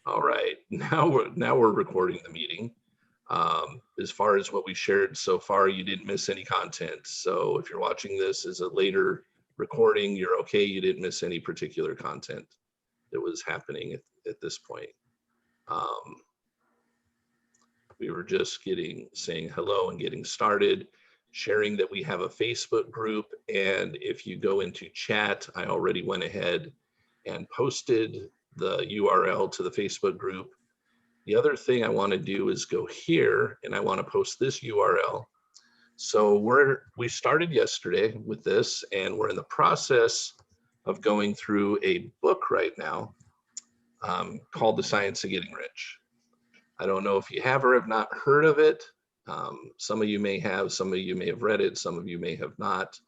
All right, now we're recording the meeting. As far as what we shared so far, you didn't miss any content. So if you're watching this as a later recording, you're okay. You didn't miss any particular content that was happening at this point. Um, we were just saying hello and getting started, sharing that we have a Facebook group. And if you go into chat, I already went ahead and posted the URL to the Facebook group. The other thing I want to do is go here and I want to post this URL. So we started yesterday with this and we're in the process of going through a book right now called The Science of Getting Rich. I don't know if you have or have not heard of it. Some of you may have, some of you may have read it, some of you may have not.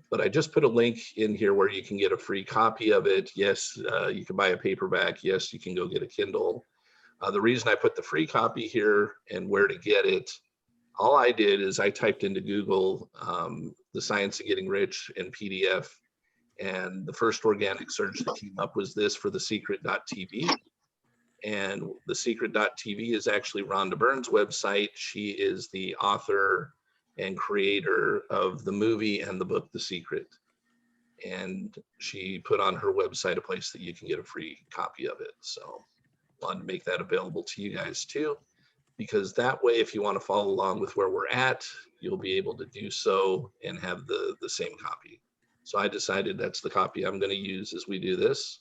But I just put a link in here where you can get a free copy of it. Yes, you can buy a paperback. Yes, you can go get a Kindle. The reason I put the free copy here and where to get it, all I did is I typed into Google The Science of Getting Rich in PDF, and the first organic search that came up was this for thesecret.tv. And thesecret.tv is actually Rhonda Byrne's website. She is the author and creator of the movie and the book The Secret. And she put on her website a place that you can get a free copy of it. So wanted to make that available to you guys too, because that way, if you want to follow along with where we're at, you'll be able to do so and have the same copy. So I decided that's the copy I'm going to use as we do this.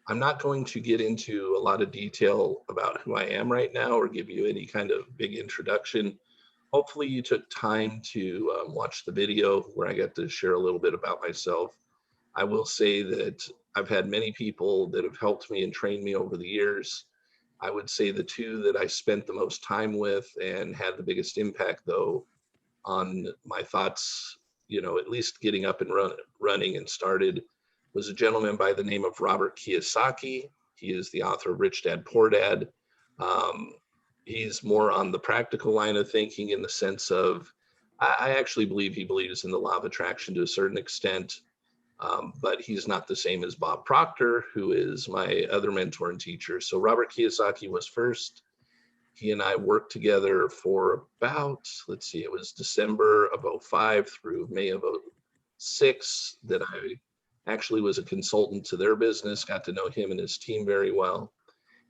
I'm not going to get into a lot of detail about who I am right now or give you any kind of big introduction. Hopefully you took time to watch the video where I got to share a little bit about myself. I will say that I've had many people that have helped me and trained me over the years. I would say the two that I spent the most time with and had the biggest impact, though, on my thoughts, at least getting up and running and started, was a gentleman by the name of Robert Kiyosaki. He is the author of Rich Dad Poor Dad. Um, he's more on the practical line of thinking in the sense of, I actually believe he believes in the law of attraction to a certain extent. But he's not the same as Bob Proctor, who is my other mentor and teacher. So Robert Kiyosaki was first. He and I worked together for about, let's see, it was December of 05 through May of 06 that I actually was a consultant to their business, got to know him and his team very well,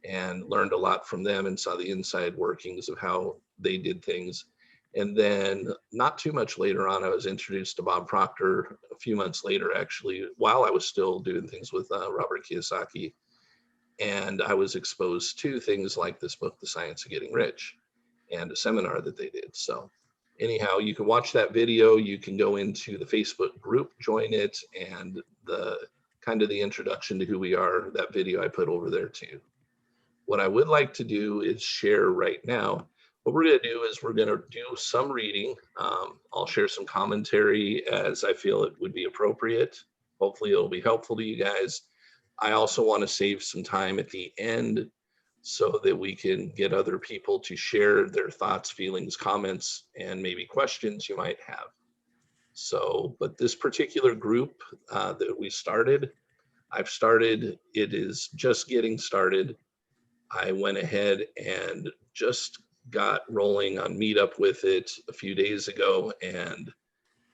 and learned a lot from them and saw the inside workings of how they did things. And then not too much later on, I was introduced to Bob Proctor a few months later, actually, while I was still doing things with Robert Kiyosaki. And I was exposed to things like this book, The Science of Getting Rich, and a seminar that they did. So anyhow, you can watch that video. You can go into the Facebook group, join it, and the kind of the introduction to who we are, that video I put over there too. What I would like to do is share right now. What we're going to do is we're going to do some reading. I'll share some commentary as I feel it would be appropriate. Hopefully it'll be helpful to you guys. I also want to save some time at the end so that we can get other people to share their thoughts, feelings, comments, and maybe questions you might have. So, but this particular group that we started, it is just getting started. I went ahead and just got rolling on Meetup with it a few days ago. And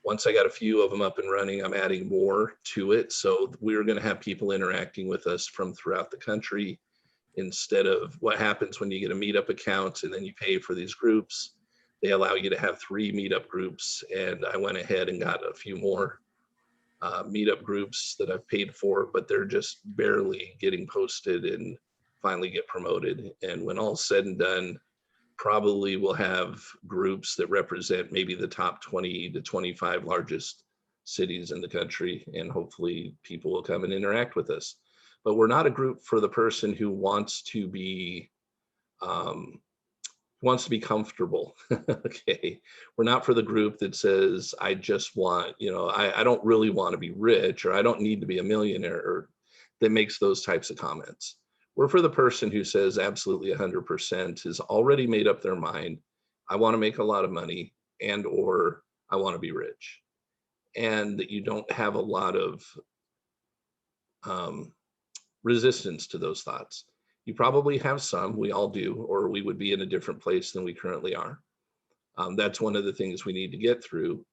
once I got a few of them up and running, I'm adding more to it. So we're going to have people interacting with us from throughout the country instead of what happens when you get a Meetup account and then you pay for these groups. They allow you to have 3 Meetup groups. And I went ahead and got a few more Meetup groups that I've paid for, but they're just barely getting posted and finally get promoted. And when all's said and done, probably we'll have groups that represent maybe the top 20 to 25 largest cities in the country, and hopefully people will come and interact with us. But we're not a group for the person who um, wants to be comfortable. Okay, we're not for the group that says I just want, I don't really want to be rich, or I don't need to be a millionaire, or that makes those types of comments. We're for the person who says absolutely 100% has already made up their mind. I want to make a lot of money, and or I want to be rich, and that you don't have a lot of um, resistance to those thoughts. You probably have some, we all do, or we would be in a different place than we currently are. That's one of the things we need to get through.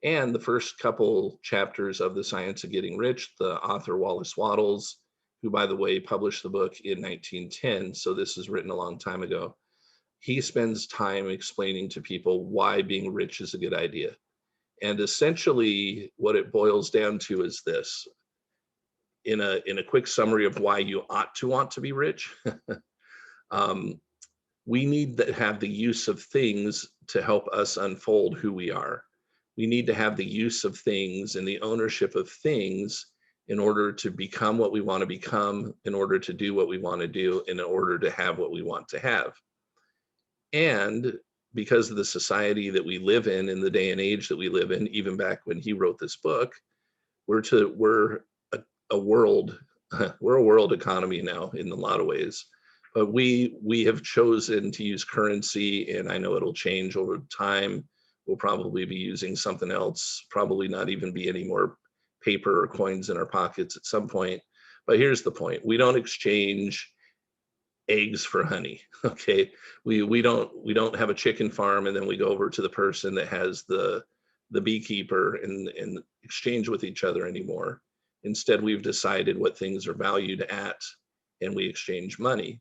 And the first couple chapters of The Science of Getting Rich, the author Wallace Wattles, who, by the way, published the book in 1910, so this is written a long time ago, he spends time explaining to people why being rich is a good idea. And essentially, what it boils down to is this. In a quick summary of why you ought to want to be rich, um, we need to have the use of things to help us unfold who we are. We need to have the use of things and the ownership of things in order to become what we want to become, in order to do what we want to do, in order to have what we want to have. And because of the society that we live in the day and age that we live in, even back when he wrote this book, we're a world we're a world economy now in a lot of ways. But we have chosen to use currency, and I know it'll change over time. We'll probably be using something else, probably not even be any more paper or coins in our pockets at some point. But here's the point: we don't exchange eggs for honey. Okay, we don't have a chicken farm and then we go over to the person that has the beekeeper and exchange with each other anymore. Instead, we've decided what things are valued at, and we exchange money.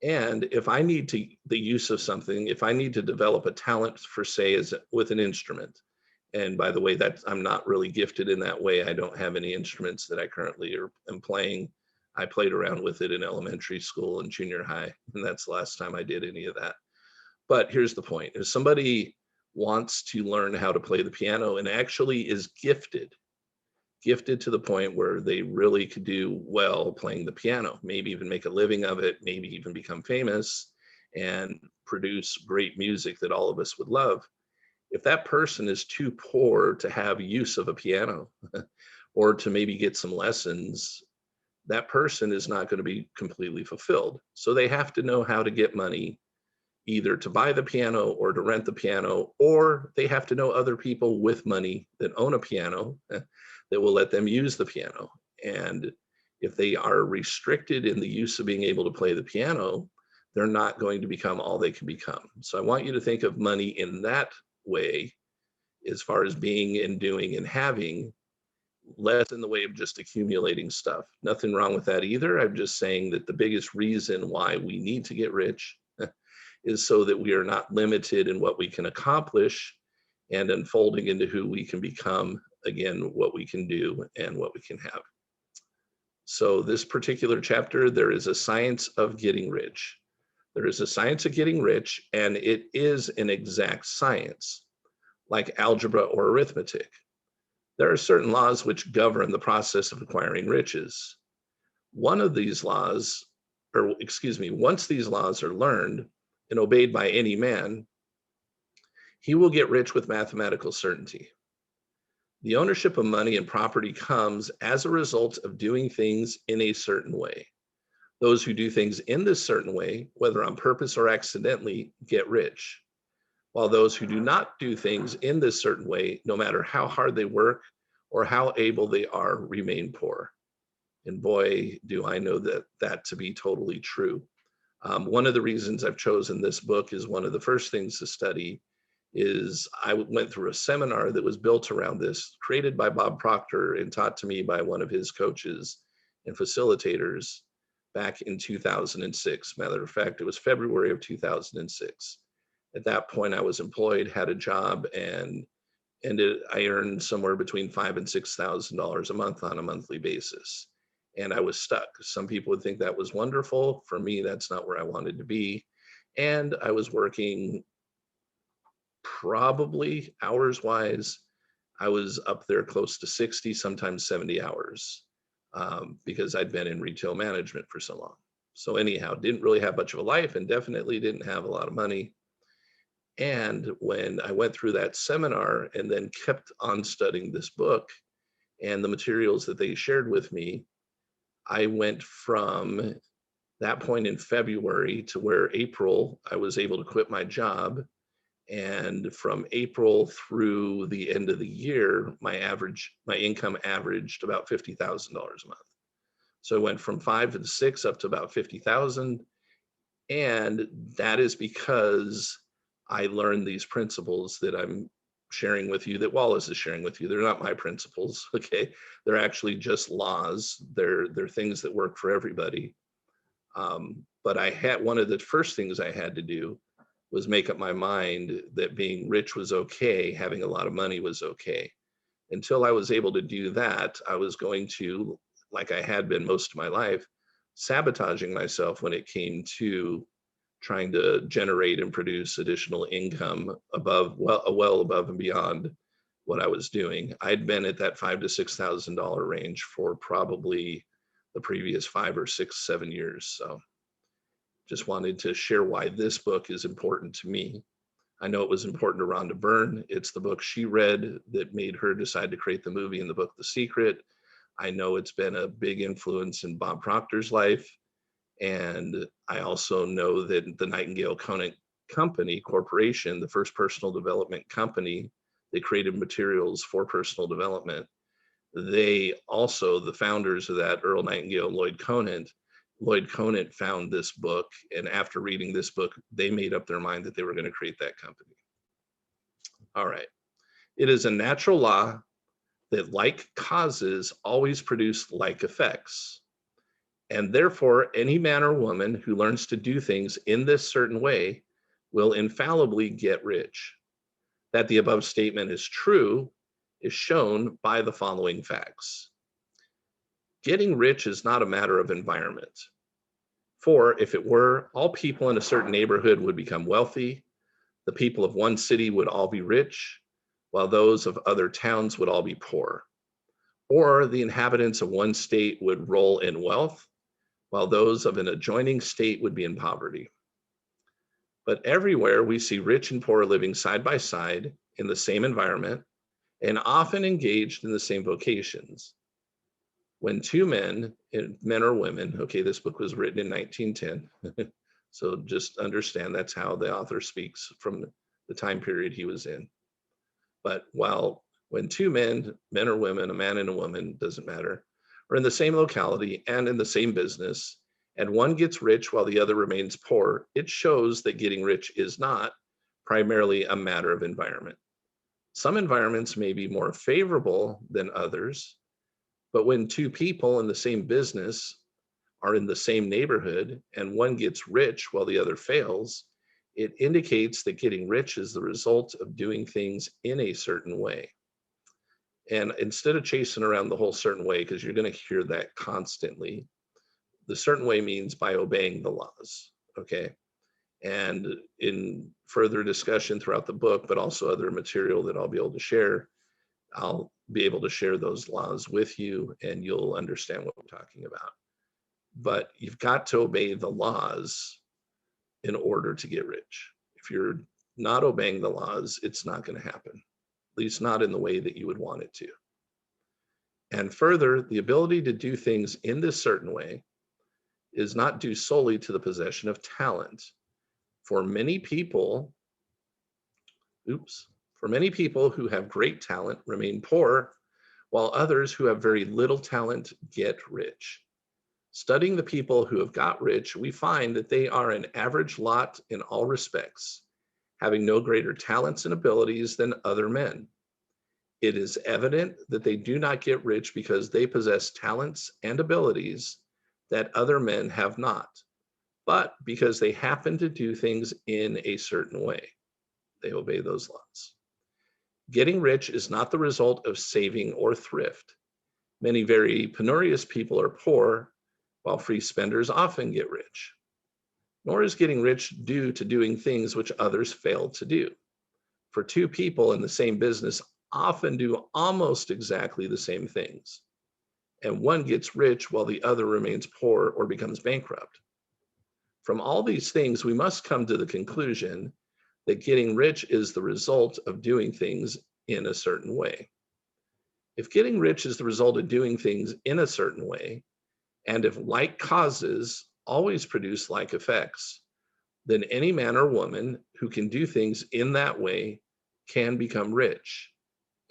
And if I need to the use of something, if I need to develop a talent for, say, as with an instrument, and by the way, that I'm not really gifted in that way. I don't have any instruments that I currently am playing. I played around with it in elementary school and junior high, and that's the last time I did any of that. But here's the point: if somebody wants to learn how to play the piano and actually is gifted to the point where they really could do well playing the piano, maybe even make a living of it, maybe even become famous and produce great music that all of us would love. If that person is too poor to have use of a piano or to maybe get some lessons, that person is not going to be completely fulfilled. So they have to know how to get money either to buy the piano or to rent the piano, or they have to know other people with money that own a piano that will let them use the piano. And if they are restricted in the use of being able to play the piano, they're not going to become all they can become. So I want you to think of money in that way, as far as being and doing and having, less in the way of just accumulating stuff. Nothing wrong with that either. I'm just saying that the biggest reason why we need to get rich is so that we are not limited in what we can accomplish and unfolding into who we can become, again, what we can do and what we can have. So this particular chapter, there is a science of getting rich. There is a science of getting rich, and it is an exact science, like algebra or arithmetic. There are certain laws which govern the process of acquiring riches. One of these laws, or excuse me, once these laws are learned and obeyed by any man, he will get rich with mathematical certainty. The ownership of money and property comes as a result of doing things in a certain way. Those who do things in this certain way, whether on purpose or accidentally, get rich, while those who do not do things in this certain way, no matter how hard they work or how able they are, remain poor. And boy, do I know that to be totally true. One of the reasons I've chosen this book is one of the first things to study is I went through a seminar that was built around this, created by Bob Proctor and taught to me by one of his coaches and facilitators back in 2006. Matter of fact, it was February of 2006. At that point, I was employed, had a job, and I earned somewhere between $5,000 and $6,000 a month on a monthly basis. And I was stuck. Some people would think that was wonderful. For me, that's not where I wanted to be. And I was working, probably hours wise, I was up there close to 60, sometimes 70 hours, because I'd been in retail management for so long. So anyhow, didn't really have much of a life and definitely didn't have a lot of money. And when I went through that seminar and then kept on studying this book and the materials that they shared with me, I went from that point in February to where April, I was able to quit my job. And from April through the end of the year, my income averaged about $50,000 a month. So I went from 5 to 6 up to about 50,000. And that is because I learned these principles that I'm sharing with you, that Wallace is sharing with you. They're not my principles, okay? They're actually just laws. They're things that work for everybody. But I had, one of the first things I had to do was make up my mind that being rich was okay, having a lot of money was okay. Until I was able to do that, I was going to, like I had been most of my life, sabotaging myself when it came to trying to generate and produce additional income above, well above and beyond what I was doing. I'd been at that $5,000 to $6,000 range for probably the previous 5 or 6, 7 years. So just wanted to share why this book is important to me. I know it was important to Rhonda Byrne. It's the book she read that made her decide to create the movie and the book, The Secret. I know it's been a big influence in Bob Proctor's life. And I also know that the Nightingale Conant Company Corporation, the first personal development company that created materials for personal development, they also, the founders of that, Earl Nightingale and Lloyd Conant found this book. And after reading this book, they made up their mind that they were going to create that company. All right. It is a natural law that like causes always produce like effects. And therefore, any man or woman who learns to do things in this certain way will infallibly get rich. That the above statement is true is shown by the following facts. Getting rich is not a matter of environment. For if it were, all people in a certain neighborhood would become wealthy. The people of one city would all be rich, while those of other towns would all be poor. Or the inhabitants of one state would roll in wealth, while those of an adjoining state would be in poverty. But everywhere we see rich and poor living side by side in the same environment and often engaged in the same vocations. When two men or women, okay, this book was written in 1910, so just understand that's how the author speaks from the time period he was in. But when two men or women, a man and a woman, doesn't matter, are in the same locality and in the same business, and one gets rich while the other remains poor, it shows that getting rich is not primarily a matter of environment. Some environments may be more favorable than others, but when two people in the same business are in the same neighborhood and one gets rich while the other fails, it indicates that getting rich is the result of doing things in a certain way. And instead of chasing around the whole certain way, because you're going to hear that constantly, the certain way means by obeying the laws, okay? And in further discussion throughout the book, but also other material that I'll be able to share, I'll be able to share those laws with you and you'll understand what I'm talking about. But you've got to obey the laws in order to get rich. If you're not obeying the laws, it's not going to happen, at least not in the way that you would want it to. And further, the ability to do things in this certain way is not due solely to the possession of talent. For many people who have great talent remain poor, while others who have very little talent get rich. Studying the people who have got rich, we find that they are an average lot in all respects, having no greater talents and abilities than other men. It is evident that they do not get rich because they possess talents and abilities that other men have not, but because they happen to do things in a certain way. They obey those laws. Getting rich is not the result of saving or thrift. Many very penurious people are poor, while free spenders often get rich. Nor is getting rich due to doing things which others fail to do. For two people in the same business often do almost exactly the same things, and one gets rich while the other remains poor or becomes bankrupt. From all these things, we must come to the conclusion that getting rich is the result of doing things in a certain way. If getting rich is the result of doing things in a certain way, and if like causes always produce like effects, then any man or woman who can do things in that way can become rich.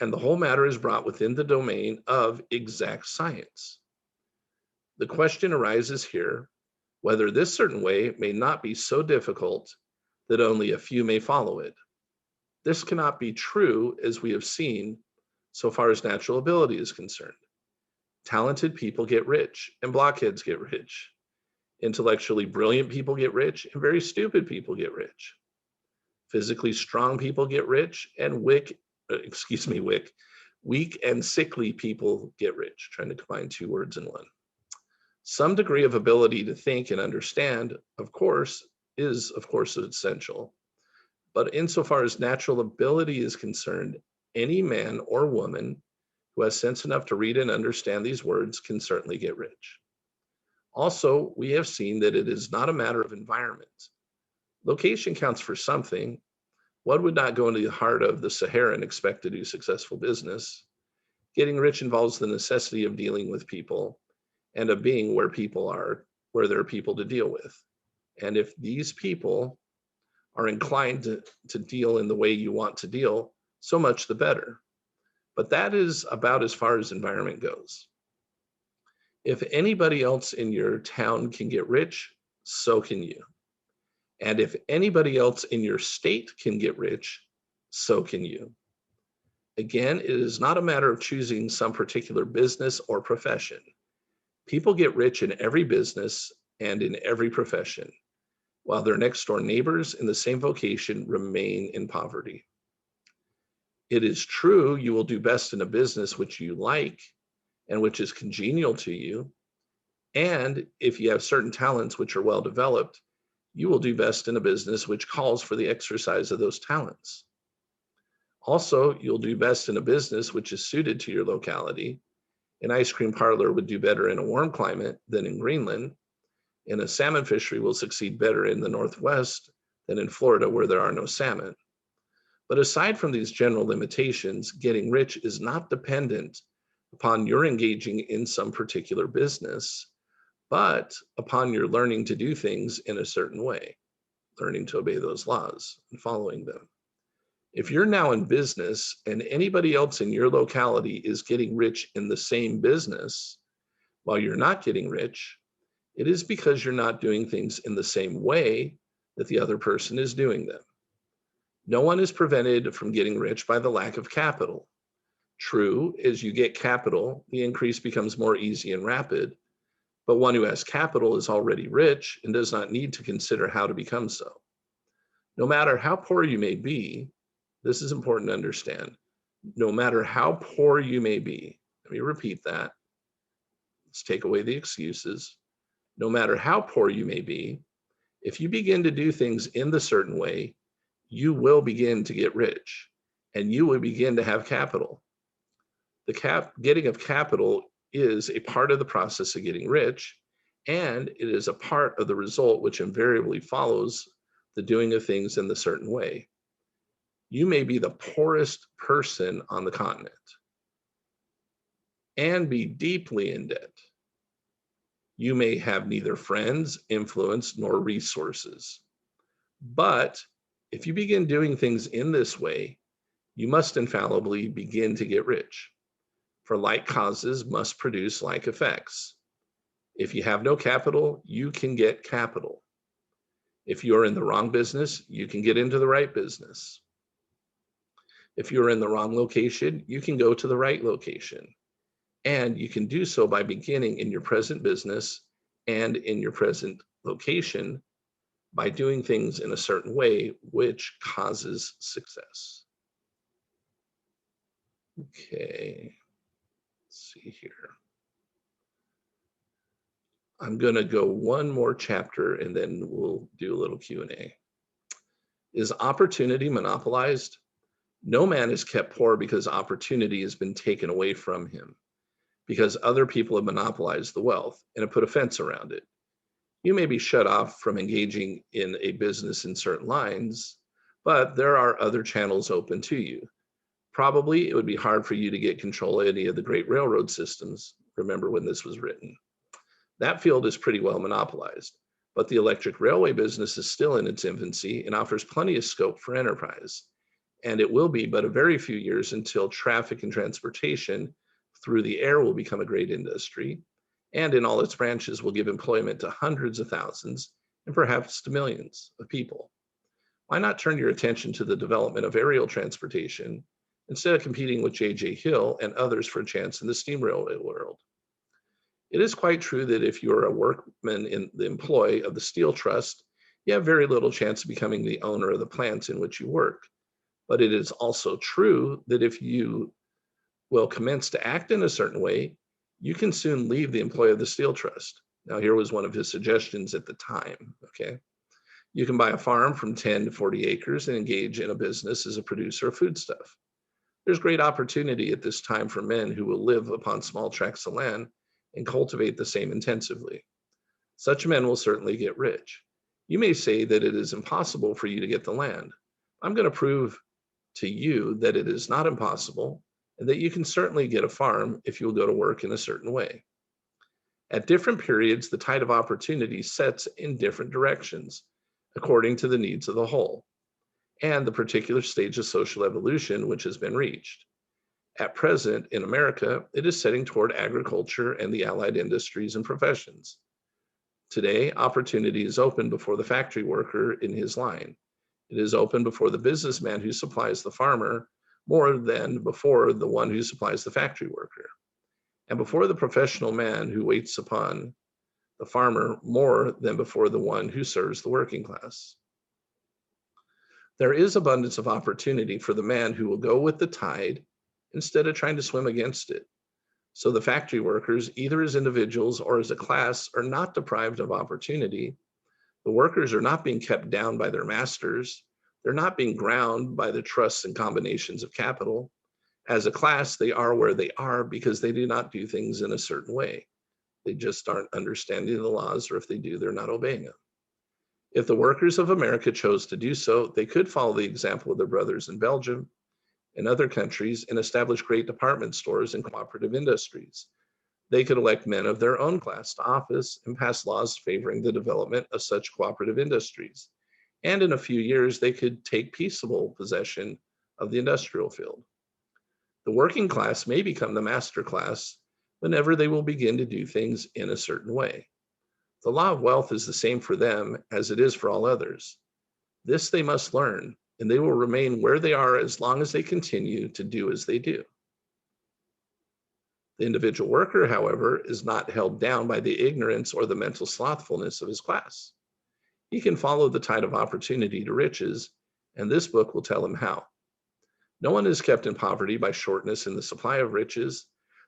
And the whole matter is brought within the domain of exact science. The question arises here whether this certain way may not be so difficult that only a few may follow it. This cannot be true, as we have seen, so far as natural ability is concerned. Talented people get rich and blockheads get rich. Intellectually brilliant people get rich and very stupid people get rich. Physically strong people get rich and weak and sickly people get rich. Trying to combine two words in one. Some degree of ability to think and understand, is essential. But insofar as natural ability is concerned, any man or woman who has sense enough to read and understand these words can certainly get rich. Also, we have seen that it is not a matter of environment. Location counts for something. One would not go into the heart of the Sahara and expect to do successful business. Getting rich involves the necessity of dealing with people and of being where people are, where there are people to deal with. And if these people are inclined to deal in the way you want to deal, so much the better. But that is about as far as environment goes. If anybody else in your town can get rich, so can you. And if anybody else in your state can get rich, so can you. Again, it is not a matter of choosing some particular business or profession. People get rich in every business and in every profession, while their next door neighbors in the same vocation remain in poverty. It is true you will do best in a business which you like and which is congenial to you. And if you have certain talents which are well developed, you will do best in a business which calls for the exercise of those talents. Also, you'll do best in a business which is suited to your locality. An ice cream parlor would do better in a warm climate than in Greenland, and a salmon fishery will succeed better in the Northwest than in Florida, where there are no salmon. But aside from these general limitations, getting rich is not dependent upon your engaging in some particular business, but upon your learning to do things in a certain way, learning to obey those laws and following them. If you're now in business and anybody else in your locality is getting rich in the same business while you're not getting rich, it is because you're not doing things in the same way that the other person is doing them. No one is prevented from getting rich by the lack of capital. True, as you get capital, the increase becomes more easy and rapid, but one who has capital is already rich and does not need to consider how to become so. No matter how poor you may be, this is important to understand. No matter how poor you may be, let me repeat that. Let's take away the excuses. No matter how poor you may be, if you begin to do things in the certain way, you will begin to get rich and you will begin to have capital. The getting of capital is a part of the process of getting rich, and it is a part of the result which invariably follows the doing of things in the certain way. You may be the poorest person on the continent and be deeply in debt. You may have neither friends, influence, nor resources. But if you begin doing things in this way, you must infallibly begin to get rich. For like causes must produce like effects. If you have no capital, you can get capital. If you're in the wrong business, you can get into the right business. If you're in the wrong location, you can go to the right location. And you can do so by beginning in your present business and in your present location by doing things in a certain way, which causes success. Okay, let's see here. I'm gonna go one more chapter and then we'll do a little Q&A. Is opportunity monopolized? No man is kept poor because opportunity has been taken away from him, because other people have monopolized the wealth and have put a fence around it. You may be shut off from engaging in a business in certain lines, but there are other channels open to you. Probably it would be hard for you to get control of any of the great railroad systems. Remember when this was written. That field is pretty well monopolized, but the electric railway business is still in its infancy and offers plenty of scope for enterprise. And it will be but a very few years until traffic and transportation through the air will become a great industry, and in all its branches will give employment to hundreds of thousands and perhaps to millions of people. Why not turn your attention to the development of aerial transportation instead of competing with J.J. Hill and others for a chance in the steam railway world? It is quite true that if you're a workman in the employ of the Steel Trust, you have very little chance of becoming the owner of the plant in which you work. But it is also true that if you will commence to act in a certain way, you can soon leave the employ of the Steel Trust. Now, here was one of his suggestions at the time, okay? You can buy a farm from 10 to 40 acres and engage in a business as a producer of foodstuff. There's great opportunity at this time for men who will live upon small tracts of land and cultivate the same intensively. Such men will certainly get rich. You may say that it is impossible for you to get the land. I'm going to prove to you that it is not impossible and that you can certainly get a farm if you will go to work in a certain way. At different periods, the tide of opportunity sets in different directions according to the needs of the whole and the particular stage of social evolution which has been reached. At present, in America, it is setting toward agriculture and the allied industries and professions. Today, opportunity is open before the factory worker in his line. It is open before the businessman who supplies the farmer more than before the one who supplies the factory worker, and before the professional man who waits upon the farmer more than before the one who serves the working class. There is abundance of opportunity for the man who will go with the tide instead of trying to swim against it. So the factory workers, either as individuals or as a class, are not deprived of opportunity. The workers are not being kept down by their masters. They're not being ground by the trusts and combinations of capital. As a class, they are where they are because they do not do things in a certain way. They just aren't understanding the laws, or if they do, they're not obeying them. If the workers of America chose to do so, they could follow the example of their brothers in Belgium and other countries and establish great department stores and cooperative industries. They could elect men of their own class to office and pass laws favoring the development of such cooperative industries. And in a few years, they could take peaceable possession of the industrial field. The working class may become the master class whenever they will begin to do things in a certain way. The law of wealth is the same for them as it is for all others. This they must learn, and they will remain where they are as long as they continue to do as they do. The individual worker, however, is not held down by the ignorance or the mental slothfulness of his class. He can follow the tide of opportunity to riches, and this book will tell him how. No one is kept in poverty by shortness in the supply of riches.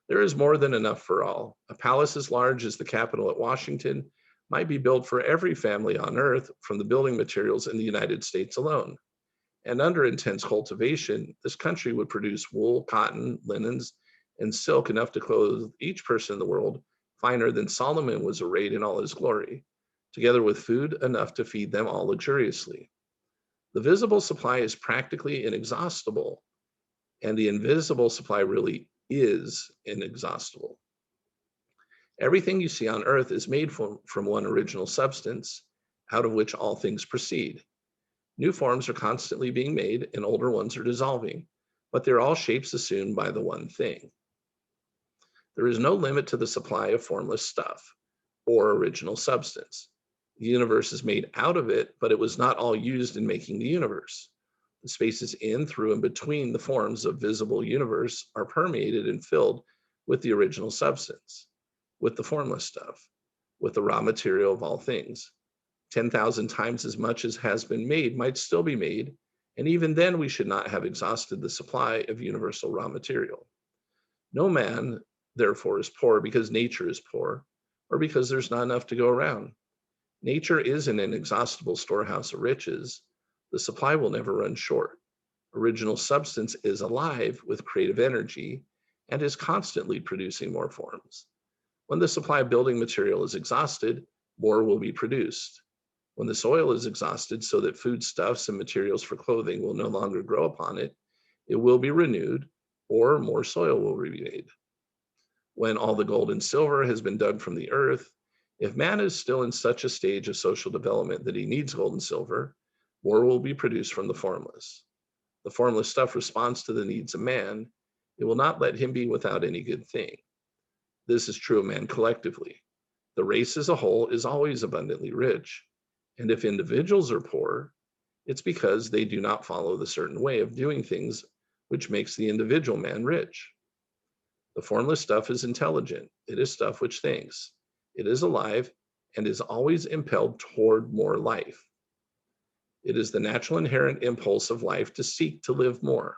There is more than enough for all. A palace as large as the Capitol at Washington might be built for every family on earth from the building materials in the United States alone. And under intense cultivation, this country would produce wool, cotton, linens, and silk enough to clothe each person in the world finer than Solomon was arrayed in all his glory, together with food enough to feed them all luxuriously. The visible supply is practically inexhaustible, and the invisible supply really is inexhaustible. Everything you see on earth is made from one original substance, out of which all things proceed. New forms are constantly being made, and older ones are dissolving, but they're all shapes assumed by the one thing. There is no limit to the supply of formless stuff or original substance. The universe is made out of it, but it was not all used in making the universe. The spaces in, through, and between the forms of visible universe are permeated and filled with the original substance, with the formless stuff, with the raw material of all things. 10,000 times as much as has been made might still be made, and even then we should not have exhausted the supply of universal raw material. No man, therefore, is poor because nature is poor, or because there's not enough to go around. Nature is an inexhaustible storehouse of riches. The supply will never run short. Original substance is alive with creative energy and is constantly producing more forms. When the supply of building material is exhausted, more will be produced. When the soil is exhausted so that foodstuffs and materials for clothing will no longer grow upon it, it will be renewed, or more soil will be made. When all the gold and silver has been dug from the earth, if man is still in such a stage of social development that he needs gold and silver, more will be produced from the formless. The formless stuff responds to the needs of man. It will not let him be without any good thing. this is true of man collectively. The race as a whole is always abundantly rich. And if individuals are poor, it's because they do not follow the certain way of doing things which makes the individual man rich. The formless stuff is intelligent. It is stuff which thinks. It is alive and is always impelled toward more life. It is the natural inherent impulse of life to seek to live more.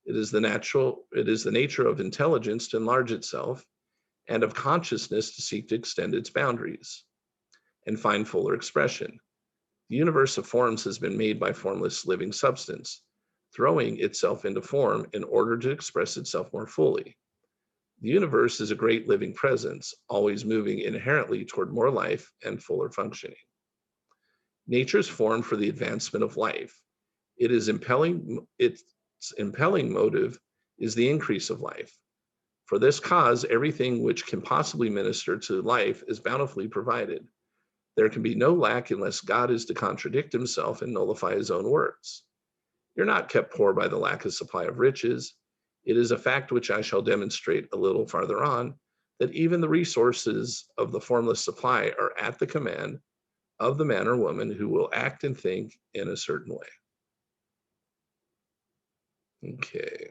It is the nature of intelligence to enlarge itself and of consciousness to seek to extend its boundaries and find fuller expression. The universe of forms has been made by formless living substance, throwing itself into form in order to express itself more fully. The universe is a great living presence, always moving inherently toward more life and fuller functioning. Nature is formed for the advancement of life. Its impelling motive is the increase of life. For this cause, everything which can possibly minister to life is bountifully provided. There can be no lack unless God is to contradict himself and nullify his own words. You're not kept poor by the lack of supply of riches. It is a fact which I shall demonstrate a little farther on, that even the resources of the formless supply are at the command of the man or woman who will act and think in a certain way. Okay.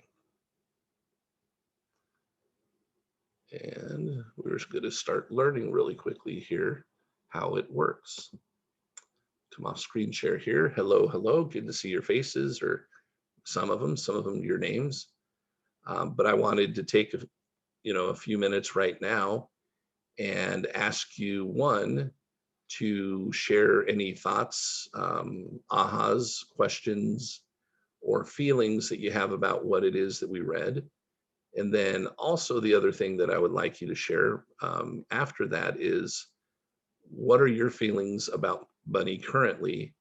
And we're just going to start learning really quickly here how it works. Come off screen share here. Hello, hello. Good to see your faces, or some of them your names. But I wanted to take a few minutes right now and ask you, one, to share any thoughts, ahas, questions, or feelings that you have about what it is that we read. And then also the other thing that I would like you to share after that is, what are your feelings about money currently,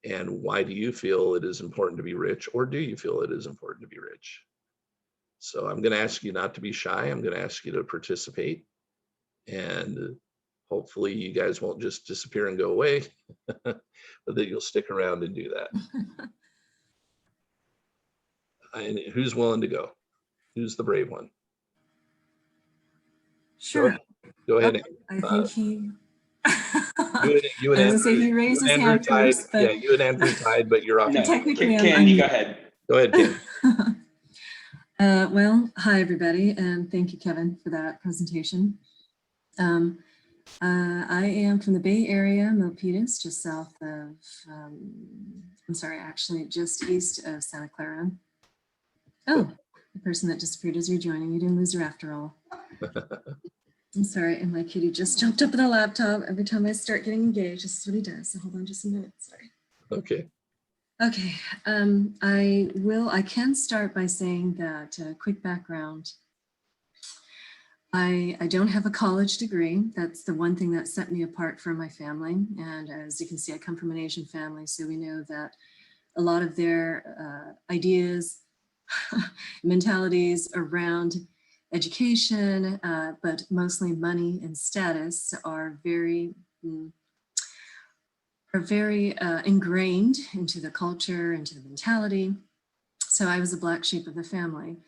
and why do you feel it is important to be rich, or do you feel it is important to be rich? So I'm going to ask you not to be shy. I'm going to ask you to participate, and hopefully you guys won't just disappear and go away, but that you'll stick around and do that. And who's willing to go? Who's the brave one? Sure. Go ahead. I think he. You and Andrew, he raised his hand tied. first, but yeah, you and Andrew tied, but you're off. No, technically, Candy, go ahead. Go ahead, Candy. Well, hi everybody, and thank you, Kevin, for that presentation. I am from the Bay Area, Milpitas, just south of, actually just east of Santa Clara. Oh, the person that disappeared as you're joining, you didn't lose her after all. I'm sorry, and my kitty just jumped up in the laptop. Every time I start getting engaged, this is what he does. So hold on just a minute, sorry. Okay. Okay, I can start by saying that, quick background. I don't have a college degree. That's the one thing that set me apart from my family. And as you can see, I come from an Asian family, so we know that a lot of their ideas, mentalities around education, but mostly money and status are very ingrained into the culture, into the mentality. So I was a black sheep of the family.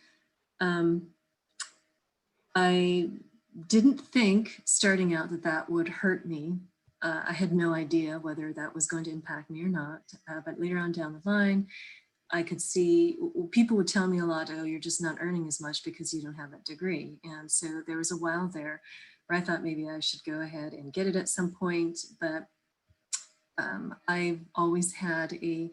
I didn't think starting out that would hurt me. I had no idea whether that was going to impact me or not. But later on down the line, I could see people would tell me a lot, oh, you're just not earning as much because you don't have that degree. And so there was a while there where I thought maybe I should go ahead and get it at some point. But I've always had a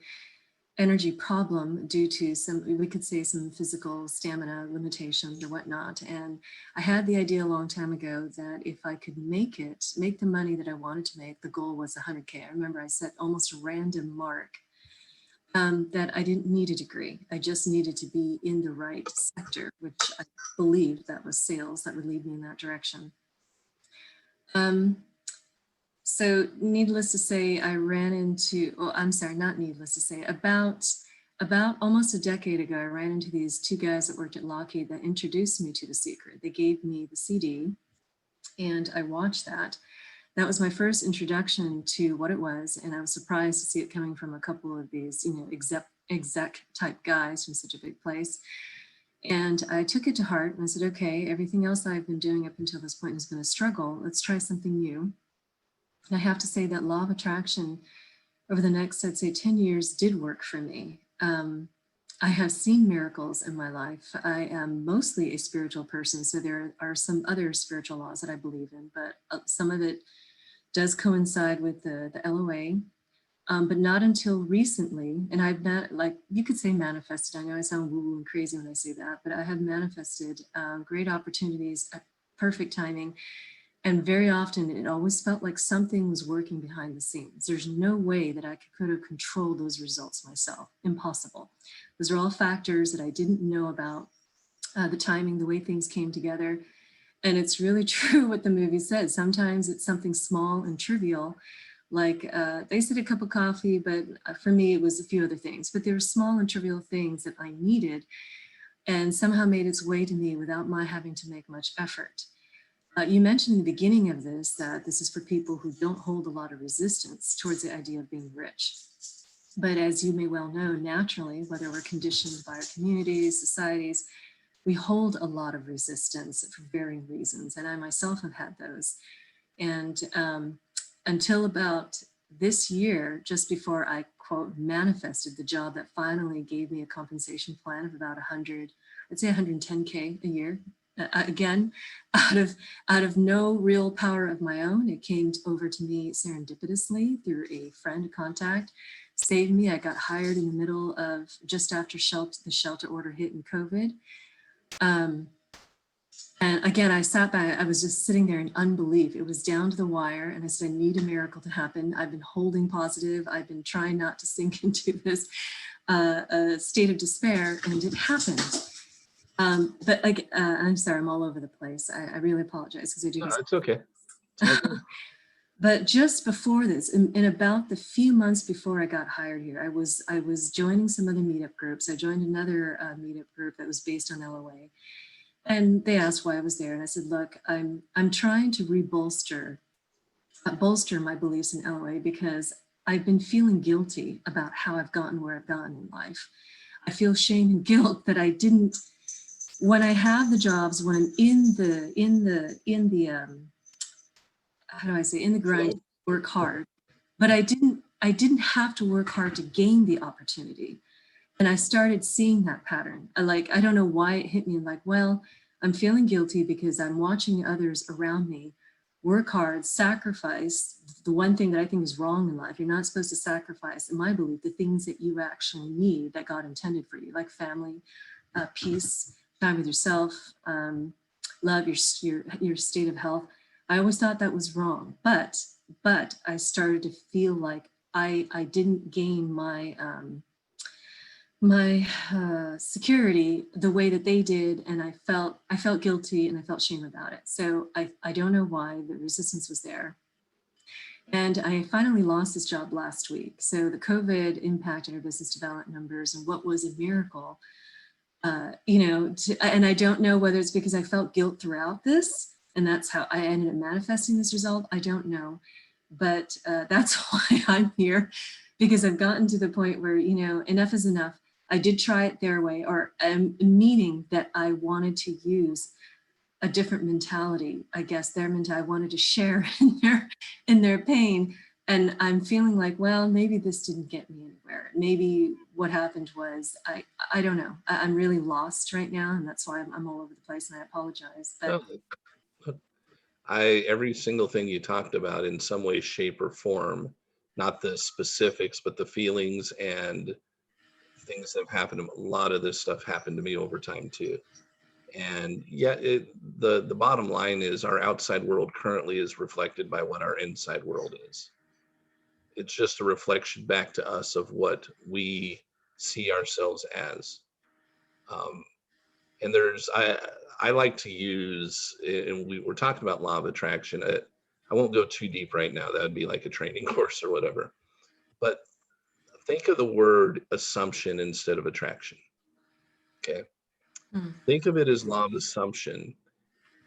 energy problem due to some, we could say some physical stamina limitations or whatnot. And I had the idea a long time ago that if I could make the money that I wanted to make, the goal was 100K. I remember I set almost a random mark that I didn't need a degree. I just needed to be in the right sector, which I believed that was sales that would lead me in that direction. So needless to say, I ran into, well, I'm sorry, not needless to say, about almost a decade ago, I ran into these two guys that worked at Lockheed that introduced me to The Secret. They gave me the CD and I watched that. That was my first introduction to what it was. And I was surprised to see it coming from a couple of these, exec type guys from such a big place. And I took it to heart and I said, okay, everything else I've been doing up until this point has been a struggle. Let's try something new. And I have to say that law of attraction over the next, I'd say 10 years did work for me. I have seen miracles in my life. I am mostly a spiritual person, so there are some other spiritual laws that I believe in, but some of it does coincide with the LOA, but not until recently. And I've not, like you could say manifested. I know I sound woo-woo and crazy when I say that, but I have manifested great opportunities at perfect timing. And very often it always felt like something was working behind the scenes. There's no way that I could have controlled those results myself. Impossible. Those are all factors that I didn't know about, the timing, the way things came together. And it's really true what the movie says. Sometimes it's something small and trivial, like they said a cup of coffee, but for me, it was a few other things. But there were small and trivial things that I needed and somehow made its way to me without my having to make much effort. You mentioned in the beginning of this that this is for people who don't hold a lot of resistance towards the idea of being rich. But as you may well know, naturally, whether we're conditioned by our communities, societies, we hold a lot of resistance for varying reasons. And I myself have had those. And until about this year, just before I, quote, manifested the job that finally gave me a compensation plan of about 100, I'd say 110K a year. Again, out of no real power of my own, it came over to me serendipitously through a friend contact, saved me. I got hired in the middle of just after the shelter order hit in COVID. And again, I sat back, I was just sitting there in unbelief. It was down to the wire. And I said, I need a miracle to happen. I've been holding positive. I've been trying not to sink into this state of despair, and it happened. But like, I'm sorry, I'm all over the place. I really apologize because I do. No, it's okay. It's okay. But just before this, in about the few months before I got hired here, I was joining some other meetup groups. I joined another meetup group that was based on LOA, and they asked why I was there, and I said, "Look, I'm trying to bolster my beliefs in LOA because I've been feeling guilty about how I've gotten where I've gotten in life. I feel shame and guilt that I didn't." When I have the jobs, when I'm in the how do I say, in the grind, work hard, but I didn't have to work hard to gain the opportunity. And I started seeing that pattern. I don't know why it hit me, like, well, I'm feeling guilty because I'm watching others around me work hard, sacrifice the one thing that I think is wrong in life. You're not supposed to sacrifice, in my belief, the things that you actually need that God intended for you, like family, peace, time with yourself, love, your state of health. I always thought that was wrong, but I started to feel like I didn't gain my security the way that they did, and I felt guilty and I felt shame about it. So I don't know why the resistance was there. And I finally lost this job last week. So the COVID impacted our business development numbers, and what was a miracle. And I don't know whether it's because I felt guilt throughout this, and that's how I ended up manifesting this result. I don't know, but that's why I'm here, because I've gotten to the point where, enough is enough. I did try it their way, or meaning that I wanted to use a different mentality. I guess their mentality, I wanted to share in their pain. And I'm feeling like, well, maybe this didn't get me anywhere. Maybe what happened was, I don't know. I'm really lost right now. And that's why I'm all over the place, and I apologize. But Every single thing you talked about in some way, shape, or form, not the specifics, but the feelings and things that have happened. A lot of this stuff happened to me over time too. And yet the bottom line is our outside world currently is reflected by what our inside world is. It's just a reflection back to us of what we see ourselves as. And I like to use, and we're talking about law of attraction. I won't go too deep right now. That would be like a training course or whatever. But think of the word assumption instead of attraction. Okay. Think of it as law of assumption.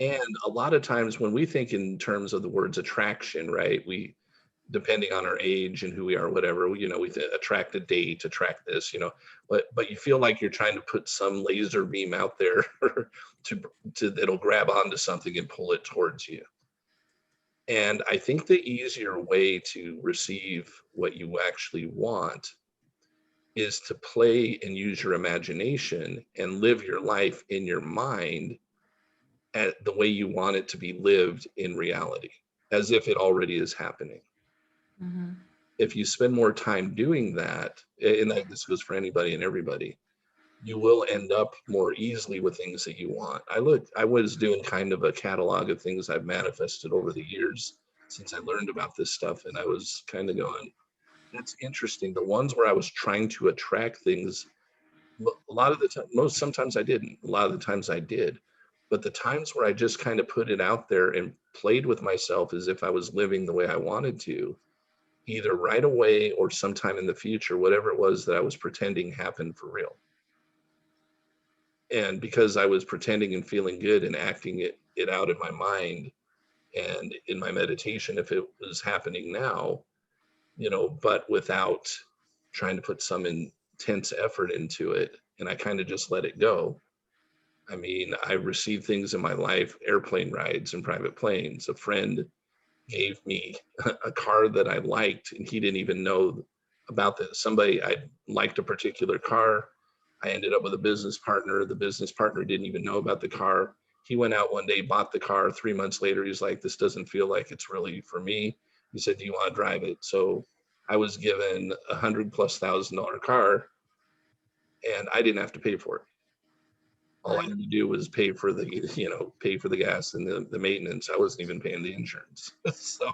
And a lot of times when we think in terms of the words attraction, right, depending on our age and who we are, whatever, we attract a date, attract this, but you feel like you're trying to put some laser beam out there to that'll grab onto something and pull it towards you. And I think the easier way to receive what you actually want is to play and use your imagination and live your life in your mind at the way you want it to be lived in reality, as if it already is happening. Mhm. If you spend more time doing that, and this goes for anybody and everybody, you will end up more easily with things that you want. I was doing kind of a catalog of things I've manifested over the years since I learned about this stuff, and I was kind of going, that's interesting. The ones where I was trying to attract things, a lot of the time, sometimes I didn't, a lot of the times I did. But the times where I just kind of put it out there and played with myself as if I was living the way I wanted to, either right away or sometime in the future, whatever it was that I was pretending happened for real. And because I was pretending and feeling good and acting it out in my mind and in my meditation, if it was happening now, but without trying to put some intense effort into it, and I kind of just let it go. I mean, I received things in my life, airplane rides and private planes. A friend gave me a car that I liked, and he didn't even know about this. Somebody, I liked a particular car. I ended up with a business partner. The business partner didn't even know about the car. He went out one day, bought the car. 3 months later, he's like, this doesn't feel like it's really for me. He said, do you want to drive it? So I was given $100,000+ car, and I didn't have to pay for it. All I had to do was pay for the gas and the maintenance. I wasn't even paying the insurance. So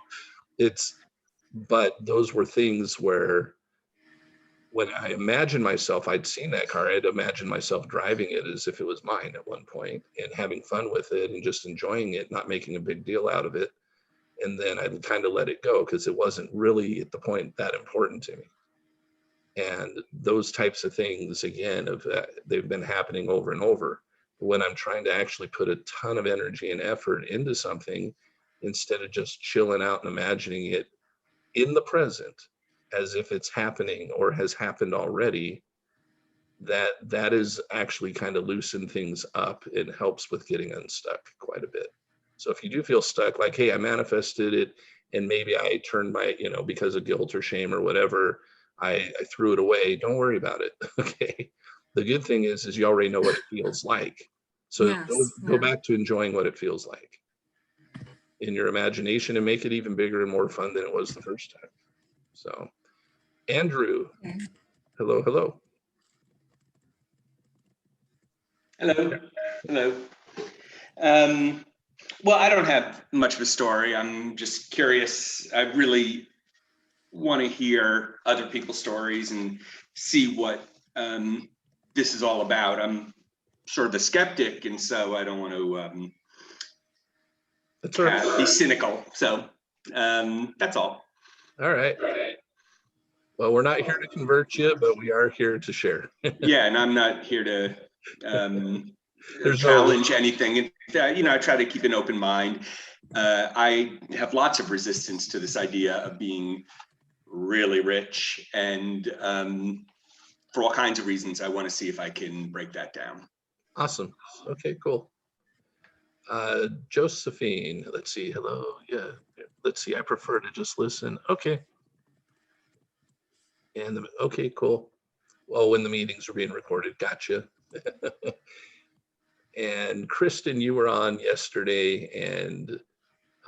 but those were things where when I imagined myself, I'd seen that car, I'd imagined myself driving it as if it was mine at one point and having fun with it and just enjoying it, not making a big deal out of it. And then I'd kind of let it go because it wasn't really at the point that important to me. And those types of things, again, they've been happening over and over. When I'm trying to actually put a ton of energy and effort into something, instead of just chilling out and imagining it in the present as if it's happening or has happened already, that is actually kind of loosen things up. It helps with getting unstuck quite a bit. So if you do feel stuck, like, hey, I manifested it and maybe I turned my, because of guilt or shame or whatever, I threw it away. Don't worry about it. Okay. The good thing is you already know what it feels like. So Yes. go back to enjoying what it feels like in your imagination and make it even bigger and more fun than it was the first time. So, Andrew, Okay. hello. Hello. Well, I don't have much of a story. I'm just curious. I really want to hear other people's stories and see what this is all about. I'm sort of a skeptic, and so I don't want to be cynical. So that's all. All right. Well, we're not here to convert you, but we are here to share. Yeah, and I'm not here to challenge anything. I try to keep an open mind. I have lots of resistance to this idea of being really rich, and for all kinds of reasons, I want to see if I can break that down. Awesome. Okay, cool. Josephine, let's see. Hello. Yeah. Let's see. I prefer to just listen. Okay. And okay, cool. Well, when the meetings are being recorded, gotcha. And Kristen, you were on yesterday, and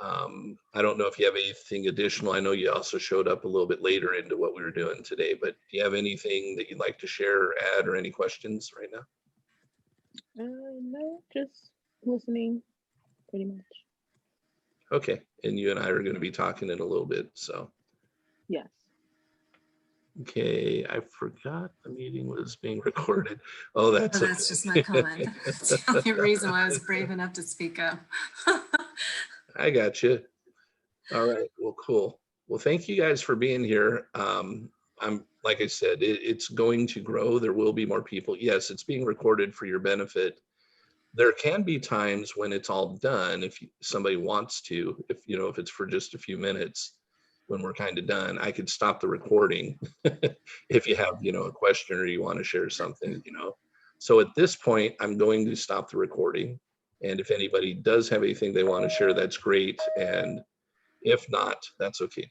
I don't know if you have anything additional. I know you also showed up a little bit later into what we were doing today, but do you have anything that you'd like to share or add or any questions right now? No, just listening pretty much. Okay, and you and I are going to be talking in a little bit, so. Yes. Okay, I forgot the meeting was being recorded. Oh, that's just my comment. That's the only reason why I was brave enough to speak up. I got you. All right, well, cool. Well, thank you guys for being here. I'm, like I said, it's going to grow. There will be more people. Yes, it's being recorded for your benefit. There can be times when it's all done, if somebody wants to, if it's for just a few minutes, when we're kind of done, I could stop the recording if you have, a question or you want to share something, So at this point, I'm going to stop the recording. And if anybody does have anything they want to share, that's great. And if not, that's okay too.